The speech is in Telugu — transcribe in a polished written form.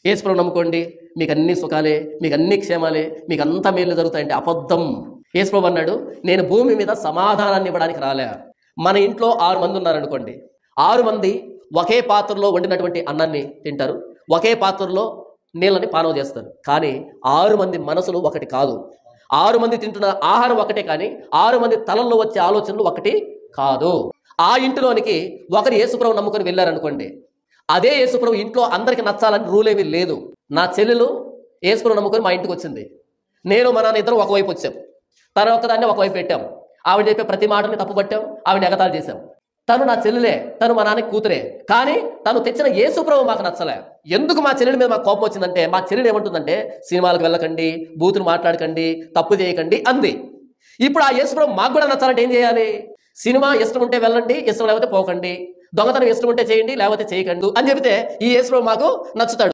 యేసుప్రభు నమ్ముకోండి, మీకు అన్ని సుఖాలే, మీకు అన్ని క్షేమాలే, మీకు అంతా మేలు జరుగుతాయంటే అబద్ధం. యేసుప్రభు అన్నాడు, నేను భూమి మీద సమాధానాన్ని ఇవ్వడానికి రాలే. మన ఇంట్లో 6 మంది ఉన్నారనుకోండి, 6 మంది ఒకే పాత్రలో వండినటువంటి అన్నాన్ని తింటారు, ఒకే పాత్రలో నీళ్ళని పానం చేస్తారు. కానీ 6 మంది మనసులు ఒకటి కాదు. 6 మంది తింటున్న ఆహారం ఒకటే, కానీ 6 మంది తలల్లో వచ్చే ఆలోచనలు ఒకటి కాదు. ఆ ఇంటిలోనికి ఒకరు యేసుప్రభు నమ్ముకొని వెళ్ళారనుకోండి, అదే యేసుప్రభు ఇంట్లో అందరికి నచ్చాలని రూల్ ఏమీ లేదు. నా చెల్లెలు యేసుప్రభు నమ్ముకొని మా ఇంటికి వచ్చింది, నేను మా నాన్న ఇద్దరం ఒకవైపు వచ్చాం, తన ఒక్కదాన్ని ఒకవైపు పెట్టాం. ఆవిడ చెప్పే ప్రతి మాటని తప్పుపట్టాం, ఆవిడ ఎగతాళి చేశాం. తను నా చెల్లెలే, తను మా నాన్నకి కూతురే, కానీ తను తెచ్చిన యేసుప్రభు మాకు నచ్చలే. ఎందుకు మా చెల్లెల మీద మాకు కోపం వచ్చిందంటే, మా చెల్లెలు ఏమంటుందంటే, సినిమాలకు వెళ్ళకండి, బూతులు మాట్లాడకండి, తప్పు చేయకండి అంది. ఇప్పుడు ఆ యేసుప్రభు మాకు కూడా నచ్చాలంటే ఏం చేయాలి? సినిమా ఇష్టం ఉంటే వెళ్ళండి, ఇష్టం లేకపోతే పోకండి, దొంగతనం ఇష్టం ఉంటే చేయండి, లేకపోతే చేయకండి అని చెబితే ఈ యేసుప్రభు మాకు నచ్చుతాడు.